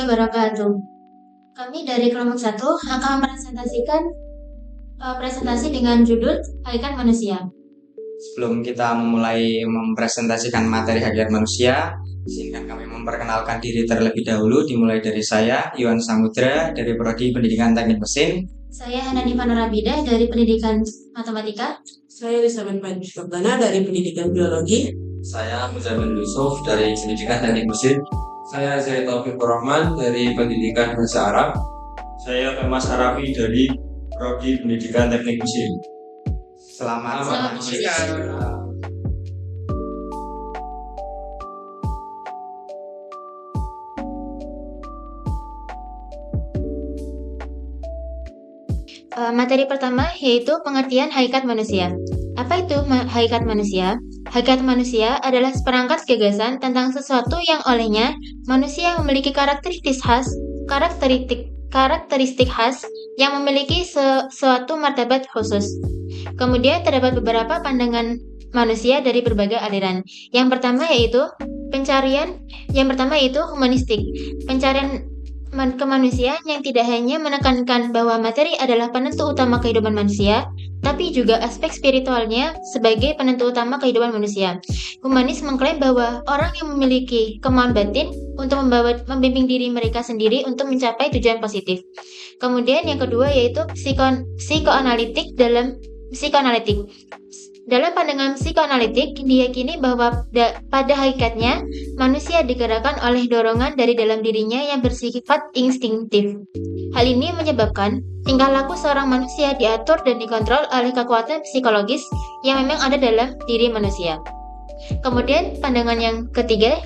wabarakatuh. Kami dari kelompok 1 akan mempresentasikan presentasi dengan judul Hakikat Manusia. Sebelum kita memulai mempresentasikan materi hakikat manusia, izinkan kami memperkenalkan diri terlebih dahulu, dimulai dari saya, Iwan Samudra, dari Prodi Pendidikan Teknik Mesin. Saya Hanani Panarabida dari Pendidikan Matematika. Saya Elizabeth Panjuswardana dari Pendidikan Biologi. Saya Muzamil Yusuf dari Pendidikan Teknik Mesin. Saya Zaid Taufik Rahman dari Pendidikan Bahasa Arab. Saya Thomas Arafi dari Prodi Pendidikan Teknik Mesin. Selamat menyaksikan. Materi pertama yaitu pengertian hakikat manusia. Apa itu hakikat manusia? Hakikat manusia adalah seperangkat gagasan tentang sesuatu yang olehnya manusia memiliki karakteristik khas yang memiliki suatu martabat khusus. Kemudian terdapat beberapa pandangan manusia dari berbagai aliran. Yang pertama yaitu humanistik. Pencarian kemanusiaan yang tidak hanya menekankan bahwa materi adalah penentu utama kehidupan manusia, tapi juga aspek spiritualnya sebagai penentu utama kehidupan manusia. Humanis mengklaim bahwa orang yang memiliki kemauan batin untuk membimbing diri mereka sendiri untuk mencapai tujuan positif. Kemudian yang kedua yaitu psikoanalitik. Dalam pandangan psikoanalitik, diyakini bahwa pada hakikatnya, manusia digerakkan oleh dorongan dari dalam dirinya yang bersifat instinktif. Hal ini menyebabkan tingkah laku seorang manusia diatur dan dikontrol oleh kekuatan psikologis yang memang ada dalam diri manusia. Kemudian pandangan yang ketiga,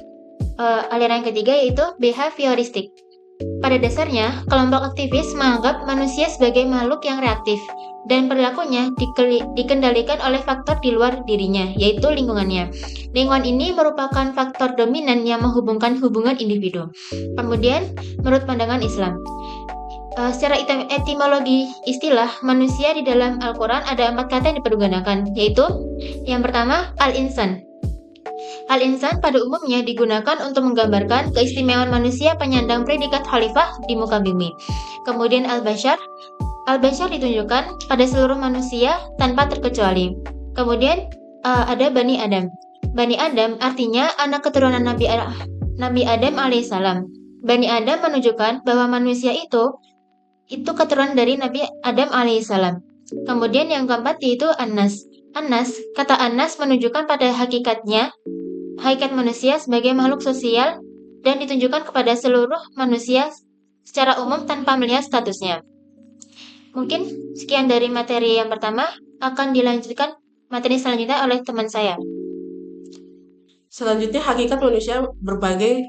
aliran yang ketiga yaitu behavioristik. Pada dasarnya, kelompok aktivis menganggap manusia sebagai makhluk yang reaktif dan perilakunya dikendalikan oleh faktor di luar dirinya, yaitu lingkungannya. Lingkungan ini merupakan faktor dominan yang menghubungkan hubungan individu. Kemudian, menurut pandangan Islam, secara etimologi istilah manusia di dalam Al-Quran ada 4 kata yang dipergunakan, yaitu yang pertama, al-insan. Al-insan pada umumnya digunakan untuk menggambarkan keistimewaan manusia penyandang predikat khalifah di muka bumi. Kemudian al-bashar. Al-bashar ditunjukkan pada seluruh manusia tanpa terkecuali. Kemudian ada Bani Adam. Bani Adam artinya anak keturunan Nabi Adam alaihissalam. Bani Adam menunjukkan bahwa manusia itu keturunan dari Nabi Adam alaihissalam. Kemudian yang keempat yaitu An-Nas. Kata An-Nas menunjukkan pada hakikat manusia sebagai makhluk sosial dan ditunjukkan kepada seluruh manusia secara umum tanpa melihat statusnya. Mungkin sekian dari materi yang pertama, akan dilanjutkan materi selanjutnya oleh teman saya. Selanjutnya hakikat manusia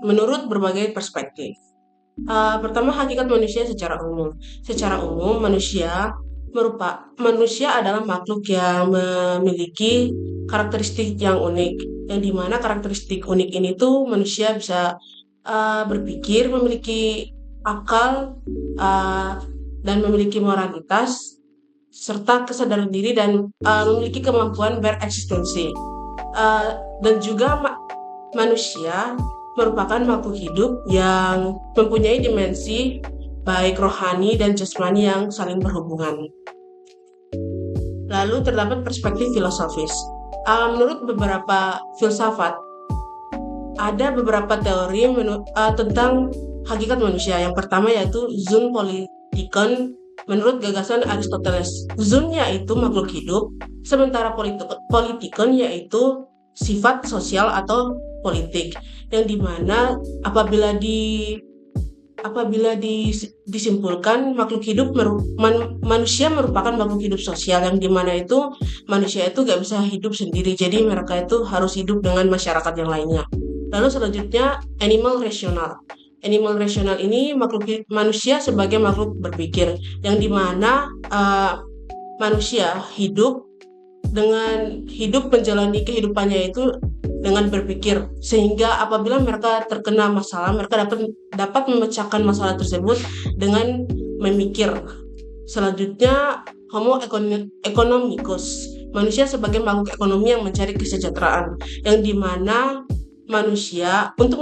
menurut berbagai perspektif. Pertama, hakikat manusia secara umum. Secara umum, manusia adalah makhluk yang memiliki karakteristik yang unik, yang dimana karakteristik unik ini tuh manusia bisa berpikir, memiliki akal, dan memiliki moralitas, serta kesadaran diri dan memiliki kemampuan bereksistensi. Dan juga manusia merupakan makhluk hidup yang mempunyai dimensi baik rohani dan jasmani yang saling berhubungan. Lalu terdapat perspektif filosofis. Menurut beberapa filsafat, ada beberapa teori tentang hakikat manusia. Yang pertama yaitu zoon politikon menurut gagasan Aristoteles. Zoon yaitu makhluk hidup, sementara politikon yaitu sifat sosial atau politik, yang dimana apabila disimpulkan makhluk hidup manusia merupakan makhluk hidup sosial, yang dimana itu manusia itu gak bisa hidup sendiri, jadi mereka itu harus hidup dengan masyarakat yang lainnya. Lalu selanjutnya animal rasional. Animal rasional ini manusia sebagai makhluk berpikir, yang dimana manusia hidup menjalani kehidupannya itu dengan berpikir, sehingga apabila mereka terkena masalah, mereka dapat memecahkan masalah tersebut dengan memikir. Selanjutnya Homo economicus, manusia sebagai makhluk ekonomi yang mencari kesejahteraan, yang dimana manusia untuk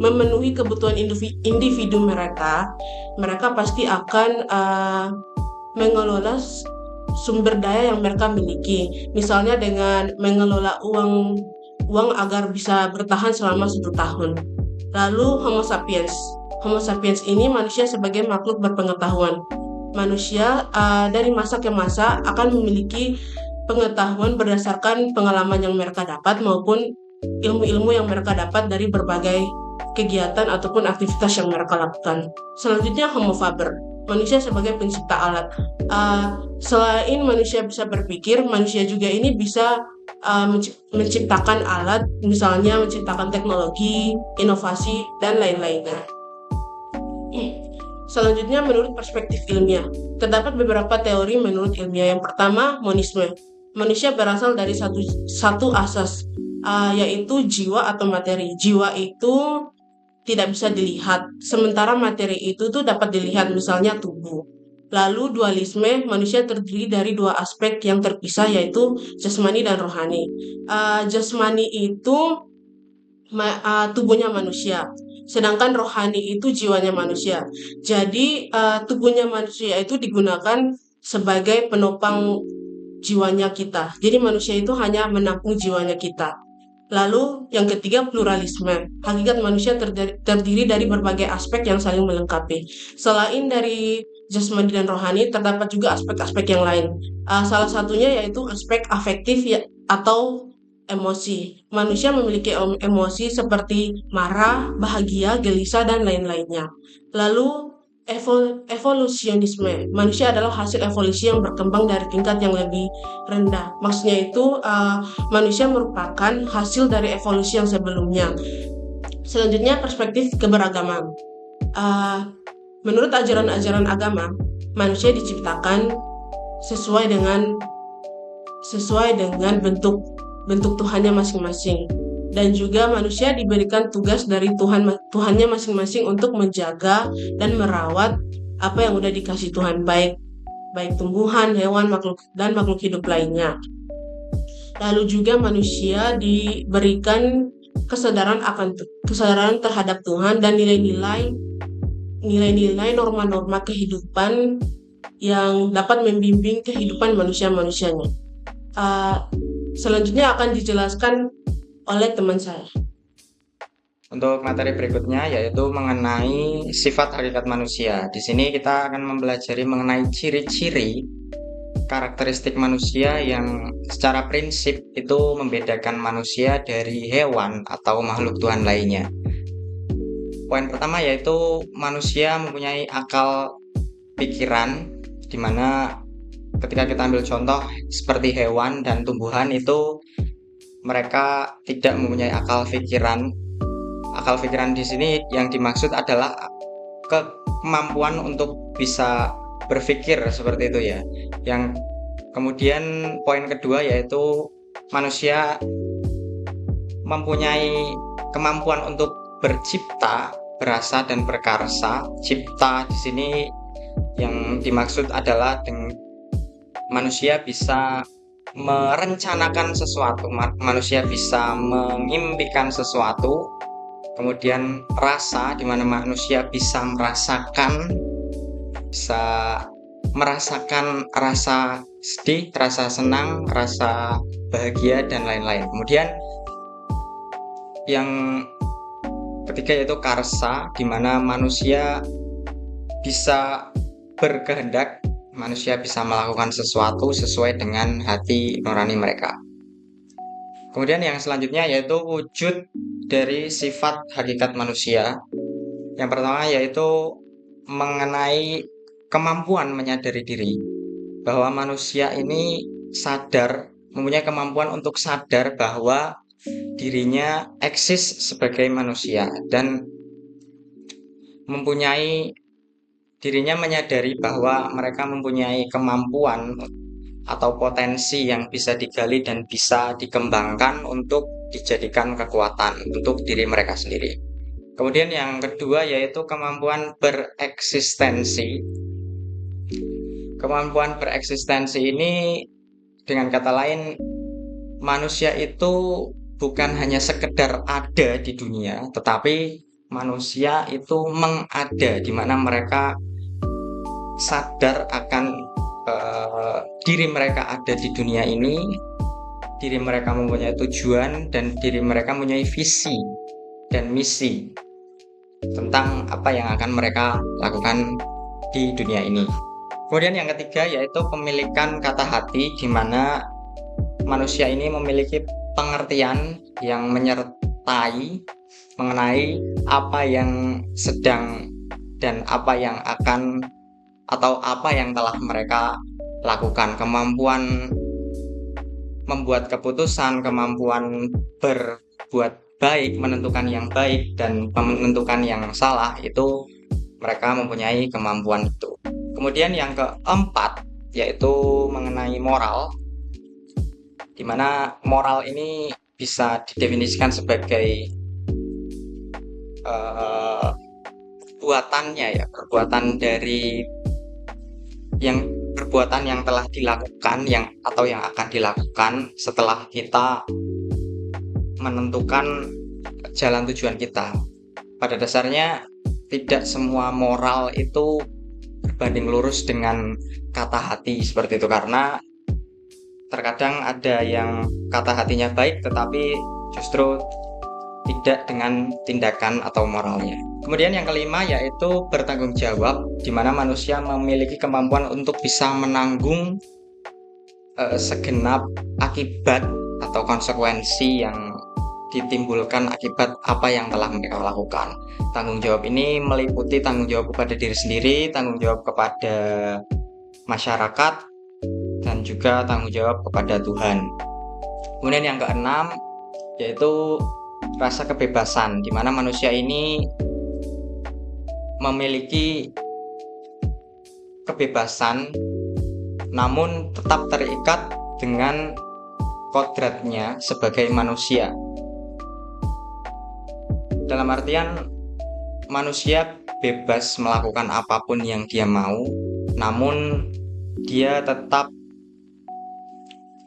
memenuhi kebutuhan individu mereka pasti akan mengelola sumber daya yang mereka miliki. Misalnya dengan mengelola uang agar bisa bertahan selama 1 tahun. Lalu Homo sapiens ini manusia sebagai makhluk berpengetahuan. Manusia dari masa ke masa akan memiliki pengetahuan berdasarkan pengalaman yang mereka dapat maupun ilmu-ilmu yang mereka dapat dari berbagai kegiatan ataupun aktivitas yang mereka lakukan. Selanjutnya Homo faber, manusia sebagai pencipta alat. Selain manusia bisa berpikir, manusia juga ini bisa menciptakan alat, misalnya menciptakan teknologi, inovasi, dan lain-lainnya. Selanjutnya menurut perspektif ilmiah, terdapat beberapa teori menurut ilmiah. Yang pertama, monisme. Manusia berasal dari satu asas, yaitu jiwa atau materi. Jiwa itu tidak bisa dilihat, sementara materi itu tuh dapat dilihat, misalnya tubuh. Lalu dualisme, manusia terdiri dari 2 aspek yang terpisah, yaitu jasmani dan rohani. Jasmani itu tubuhnya manusia, sedangkan rohani itu jiwanya manusia. Jadi tubuhnya manusia itu digunakan sebagai penopang jiwanya kita. Jadi manusia itu hanya menampung jiwanya kita. Lalu yang ketiga, pluralisme. Hakikat manusia terdiri dari berbagai aspek yang saling melengkapi. Selain dari jasmani dan rohani, terdapat juga aspek-aspek yang lain. Salah satunya yaitu aspek afektif atau emosi. Manusia memiliki emosi seperti marah, bahagia, gelisah, dan lain-lainnya. Lalu evolusionisme. Manusia adalah hasil evolusi yang berkembang dari tingkat yang lebih rendah. Maksudnya itu manusia merupakan hasil dari evolusi yang sebelumnya. Selanjutnya perspektif keberagaman. Menurut ajaran-ajaran agama, manusia diciptakan sesuai dengan bentuk Tuhannya masing-masing. Dan juga manusia diberikan tugas dari Tuhannya masing-masing untuk menjaga dan merawat apa yang udah dikasih Tuhan, baik tumbuhan, hewan, makhluk hidup lainnya. Lalu juga manusia diberikan kesadaran terhadap Tuhan dan nilai-nilai norma-norma kehidupan yang dapat membimbing kehidupan manusia-manusianya. Selanjutnya akan dijelaskan oleh teman saya. Untuk materi berikutnya yaitu mengenai sifat hakikat manusia. Di sini kita akan mempelajari mengenai ciri-ciri karakteristik manusia yang secara prinsip itu membedakan manusia dari hewan atau makhluk Tuhan lainnya. Poin pertama yaitu manusia mempunyai akal pikiran, di mana ketika kita ambil contoh seperti hewan dan tumbuhan itu mereka tidak mempunyai akal pikiran. Akal pikiran di sini yang dimaksud adalah kemampuan untuk bisa berpikir seperti itu ya. Yang kemudian poin kedua yaitu manusia mempunyai kemampuan untuk bercipta, berasa dan berkarsa. Cipta di sini yang dimaksud adalah manusia bisa merencanakan sesuatu, manusia bisa mengimpikan sesuatu. Kemudian rasa, di mana manusia bisa merasakan rasa sedih, rasa senang, rasa bahagia dan lain-lain. Kemudian yang ketiga yaitu karsa, di mana manusia bisa berkehendak, manusia bisa melakukan sesuatu sesuai dengan hati nurani mereka. Kemudian yang selanjutnya yaitu wujud dari sifat hakikat manusia. Yang pertama yaitu mengenai kemampuan menyadari diri, bahwa manusia ini mempunyai kemampuan untuk sadar bahwa dirinya eksis sebagai manusia dan dirinya menyadari bahwa mereka mempunyai kemampuan atau potensi yang bisa digali dan bisa dikembangkan untuk dijadikan kekuatan untuk diri mereka sendiri. Kemudian yang kedua yaitu kemampuan bereksistensi. Kemampuan bereksistensi ini dengan kata lain, manusia itu bukan hanya sekedar ada di dunia, tetapi manusia itu mengada, di mana mereka sadar akan diri mereka ada di dunia ini, diri mereka mempunyai tujuan, dan diri mereka mempunyai visi dan misi tentang apa yang akan mereka lakukan di dunia ini. Kemudian yang ketiga yaitu pemilikan kata hati, di mana manusia ini memiliki pengertian yang menyertai mengenai apa yang sedang dan apa yang akan atau apa yang telah mereka lakukan, kemampuan membuat keputusan, kemampuan berbuat baik, menentukan yang baik dan menentukan yang salah, itu mereka mempunyai kemampuan itu. Kemudian yang keempat yaitu mengenai moral, di mana moral ini bisa didefinisikan sebagai perbuatan dari perbuatan yang telah dilakukan atau yang akan dilakukan setelah kita menentukan jalan tujuan kita. Pada dasarnya tidak semua moral itu berbanding lurus dengan kata hati seperti itu, karena terkadang ada yang kata hatinya baik tetapi justru tidak dengan tindakan atau moralnya. Kemudian yang kelima yaitu bertanggung jawab, di mana manusia memiliki kemampuan untuk bisa menanggung segenap akibat atau konsekuensi yang ditimbulkan akibat apa yang telah mereka lakukan. Tanggung jawab ini meliputi tanggung jawab kepada diri sendiri, tanggung jawab kepada masyarakat, dan juga tanggung jawab kepada Tuhan. Kemudian yang keenam yaitu rasa kebebasan, di mana manusia ini memiliki kebebasan namun tetap terikat dengan kodratnya sebagai manusia. Dalam artian manusia bebas melakukan apapun yang dia mau, namun dia tetap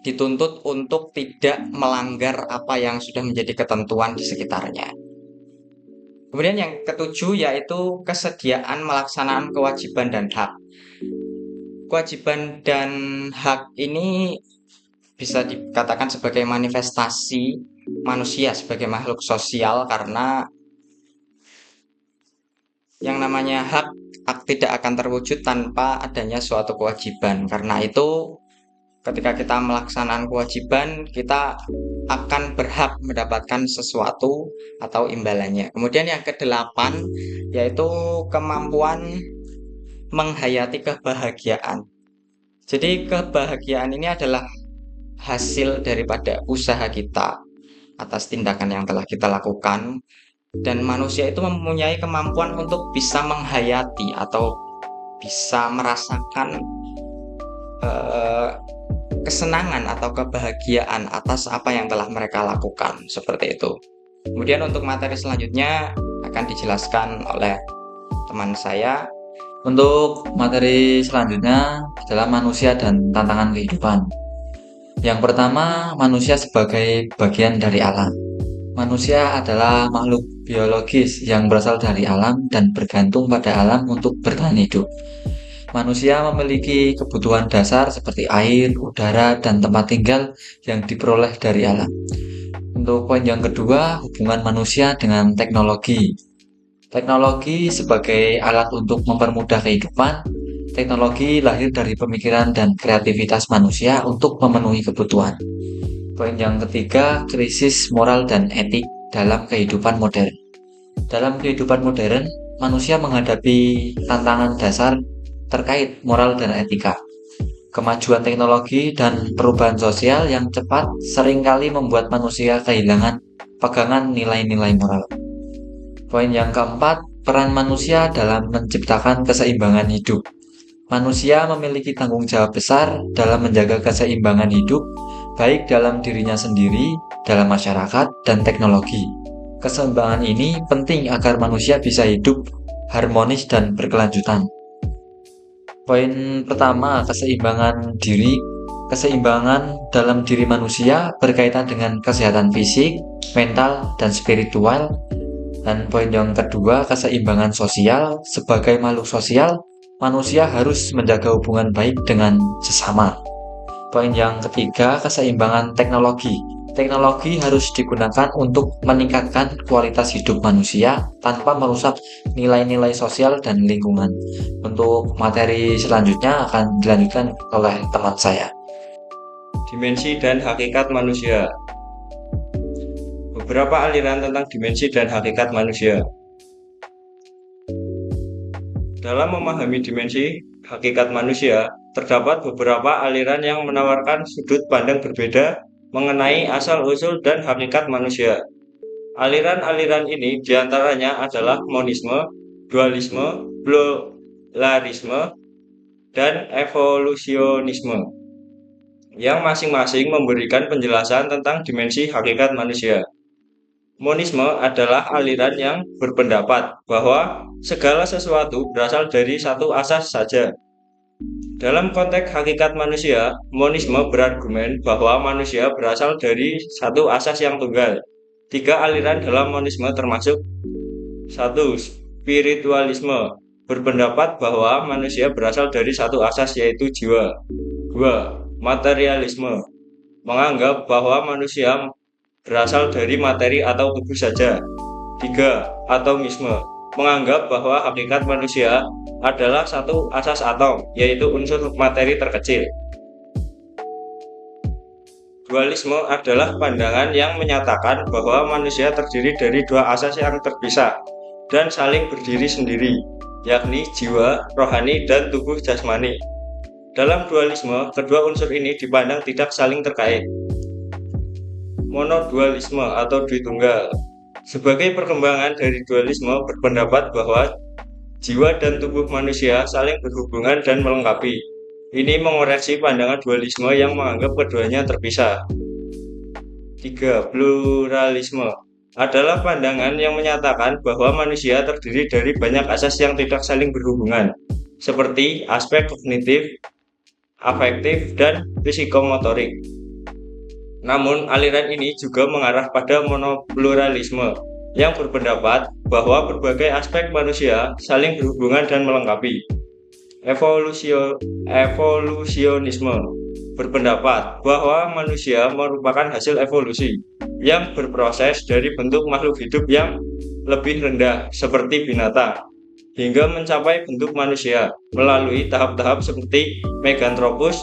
dituntut untuk tidak melanggar apa yang sudah menjadi ketentuan di sekitarnya. Kemudian yang ketujuh yaitu kesediaan melaksanakan kewajiban dan hak. Kewajiban dan hak ini bisa dikatakan sebagai manifestasi manusia sebagai makhluk sosial, karena yang namanya hak tidak akan terwujud tanpa adanya suatu kewajiban. Karena itu ketika kita melaksanakan kewajiban, kita akan berhak mendapatkan sesuatu atau imbalannya. Kemudian yang kedelapan yaitu kemampuan menghayati kebahagiaan. Jadi kebahagiaan ini adalah hasil daripada usaha kita atas tindakan yang telah kita lakukan, dan manusia itu mempunyai kemampuan untuk bisa menghayati atau bisa merasakan kesenangan atau kebahagiaan atas apa yang telah mereka lakukan, seperti itu. Kemudian untuk materi selanjutnya akan dijelaskan oleh teman saya. Untuk materi selanjutnya adalah manusia dan tantangan kehidupan. Yang pertama, manusia sebagai bagian dari alam. Manusia adalah makhluk biologis yang berasal dari alam dan bergantung pada alam untuk bertahan hidup. Manusia memiliki kebutuhan dasar seperti air, udara, dan tempat tinggal yang diperoleh dari alam. Untuk poin yang kedua, hubungan manusia dengan teknologi. Teknologi sebagai alat untuk mempermudah kehidupan. Teknologi lahir dari pemikiran dan kreativitas manusia untuk memenuhi kebutuhan. Poin yang ketiga, krisis moral dan etik dalam kehidupan modern. Dalam kehidupan modern, manusia menghadapi tantangan dasar terkait moral dan etika. Kemajuan teknologi dan perubahan sosial yang cepat seringkali membuat manusia kehilangan pegangan nilai-nilai moral. Poin yang keempat, peran manusia dalam menciptakan keseimbangan hidup. Manusia memiliki tanggung jawab besar dalam menjaga keseimbangan hidup, baik dalam dirinya sendiri, dalam masyarakat, dan teknologi. Keseimbangan ini penting agar manusia bisa hidup harmonis dan berkelanjutan. Poin pertama, keseimbangan diri Keseimbangan dalam diri manusia berkaitan dengan kesehatan fisik, mental, dan spiritual. Dan poin yang kedua, keseimbangan sosial. Sebagai makhluk sosial, manusia harus menjaga hubungan baik dengan sesama. Poin yang ketiga, keseimbangan teknologi. Teknologi harus digunakan untuk meningkatkan kualitas hidup manusia tanpa merusak nilai-nilai sosial dan lingkungan. Untuk materi selanjutnya akan dilanjutkan oleh teman saya. Dimensi dan hakikat manusia. Beberapa aliran tentang dimensi dan hakikat manusia. Dalam memahami dimensi hakikat manusia, terdapat beberapa aliran yang menawarkan sudut pandang berbeda mengenai asal-usul dan hakikat manusia. Aliran-aliran ini diantaranya adalah monisme, dualisme, pluralisme, dan evolusionisme, yang masing-masing memberikan penjelasan tentang dimensi hakikat manusia. Monisme adalah aliran yang berpendapat bahwa segala sesuatu berasal dari satu asas saja. Dalam konteks hakikat manusia, monisme berargumen bahwa manusia berasal dari satu asas yang tunggal. 3 aliran dalam monisme termasuk 1. Spiritualisme berpendapat bahwa manusia berasal dari satu asas yaitu jiwa. 2. Materialisme menganggap bahwa manusia berasal dari materi atau tubuh saja. 3. Atomisme menganggap bahwa hakikat manusia adalah satu asas atom, yaitu unsur materi terkecil. Dualisme adalah pandangan yang menyatakan bahwa manusia terdiri dari 2 asas yang terpisah dan saling berdiri sendiri, yakni jiwa, rohani, dan tubuh jasmani. Dalam dualisme, kedua unsur ini dipandang tidak saling terkait. Monodualisme atau Dwitunggal sebagai perkembangan dari dualisme berpendapat bahwa jiwa dan tubuh manusia saling berhubungan dan melengkapi. Ini mengoreksi pandangan dualisme yang menganggap keduanya terpisah. 3. Pluralisme adalah pandangan yang menyatakan bahwa manusia terdiri dari banyak asas yang tidak saling berhubungan, seperti aspek kognitif, afektif, dan psikomotorik. Namun, aliran ini juga mengarah pada monopluralisme yang berpendapat bahwa berbagai aspek manusia saling berhubungan dan melengkapi. Evolusionisme berpendapat bahwa manusia merupakan hasil evolusi yang berproses dari bentuk makhluk hidup yang lebih rendah seperti binatang hingga mencapai bentuk manusia melalui tahap-tahap seperti Meganthropus,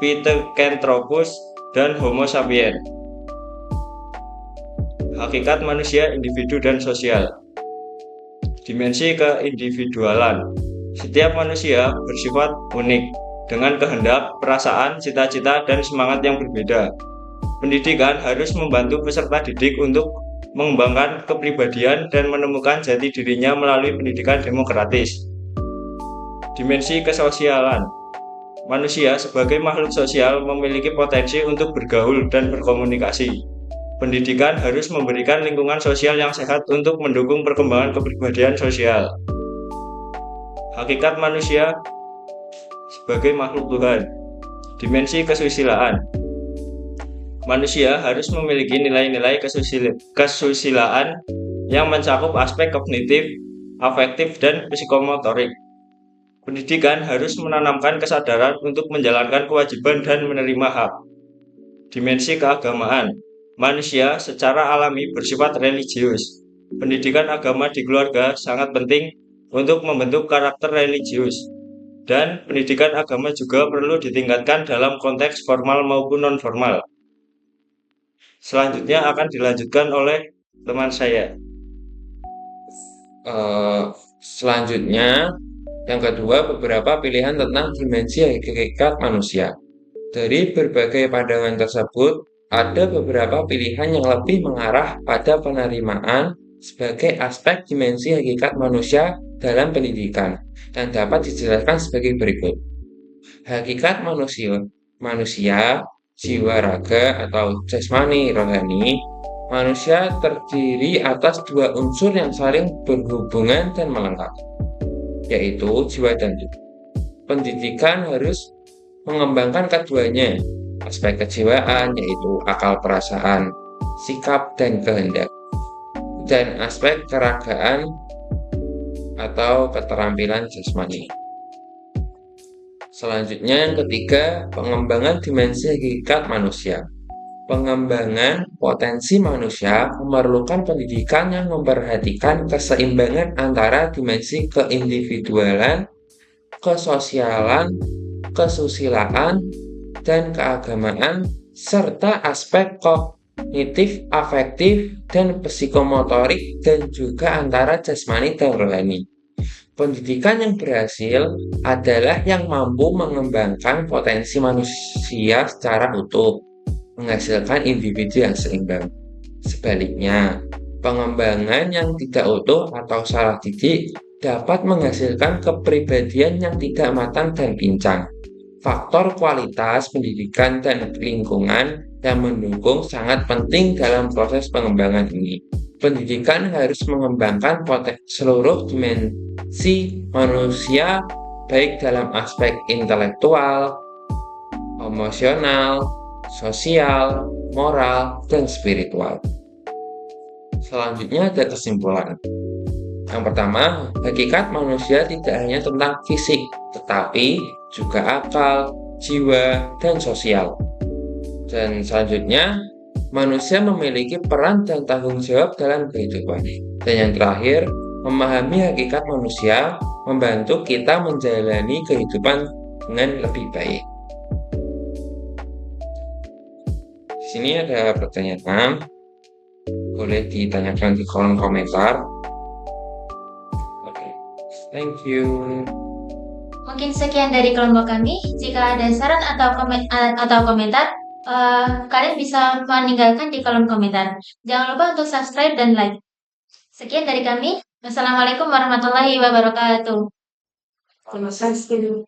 Pithecanthropus, dan Homo sapiens. Hakikat manusia, individu, dan sosial. Dimensi keindividualan. Setiap manusia bersifat unik, dengan kehendak, perasaan, cita-cita, dan semangat yang berbeda. Pendidikan harus membantu peserta didik untuk mengembangkan kepribadian dan menemukan jati dirinya melalui pendidikan demokratis. Dimensi kesosialan. Manusia sebagai makhluk sosial memiliki potensi untuk bergaul dan berkomunikasi. Pendidikan harus memberikan lingkungan sosial yang sehat untuk mendukung perkembangan kepribadian sosial. Hakikat manusia sebagai makhluk Tuhan. Dimensi kesusilaan. Manusia harus memiliki nilai-nilai kesusilaan yang mencakup aspek kognitif, afektif, dan psikomotorik. Pendidikan harus menanamkan kesadaran untuk menjalankan kewajiban dan menerima hak. Dimensi keagamaan. Manusia secara alami bersifat religius. Pendidikan agama di keluarga sangat penting untuk membentuk karakter religius. Dan pendidikan agama juga perlu ditingkatkan dalam konteks formal maupun non-formal. Selanjutnya akan dilanjutkan oleh teman saya. Selanjutnya, yang kedua, beberapa pilihan tentang dimensi hakikat manusia. Dari berbagai pandangan tersebut, ada beberapa pilihan yang lebih mengarah pada penerimaan sebagai aspek dimensi hakikat manusia dalam pendidikan dan dapat dijelaskan sebagai berikut. Hakikat manusia, jiwa raga atau jasmani rohani, manusia terdiri atas 2 unsur yang saling berhubungan dan melengkapi, yaitu jiwa dan tubuh. Pendidikan harus mengembangkan keduanya, aspek kejiwaan yaitu akal perasaan, sikap dan kehendak, dan aspek keragaan atau keterampilan jasmani. Selanjutnya yang ketiga, pengembangan dimensi hakikat manusia. Pengembangan potensi manusia memerlukan pendidikan yang memperhatikan keseimbangan antara dimensi keindividualan, kesosialan, kesusilaan, dan keagamaan, serta aspek kognitif, afektif, dan psikomotorik, dan juga antara jasmani dan rohani. Pendidikan yang berhasil adalah yang mampu mengembangkan potensi manusia secara utuh, menghasilkan individu yang seimbang. Sebaliknya, pengembangan yang tidak utuh atau salah didik dapat menghasilkan kepribadian yang tidak matang dan pincang. Faktor kualitas pendidikan dan lingkungan yang mendukung sangat penting dalam proses pengembangan ini. Pendidikan harus mengembangkan seluruh dimensi manusia, baik dalam aspek intelektual, emosional, sosial, moral, dan spiritual. Selanjutnya ada kesimpulan. Yang pertama, hakikat manusia tidak hanya tentang fisik, tetapi juga akal, jiwa, dan sosial. Dan selanjutnya, manusia memiliki peran dan tanggung jawab dalam kehidupan. Dan yang terakhir, memahami hakikat manusia membantu kita menjalani kehidupan dengan lebih baik. Di sini ada pertanyaan, boleh ditanyakan di kolom komentar. Oke, thank you. Mungkin sekian dari kelompok kami. Jika ada saran atau komentar, kalian bisa meninggalkan di kolom komentar. Jangan lupa untuk subscribe dan like. Sekian dari kami. Wassalamualaikum warahmatullahi wabarakatuh. Terima kasih.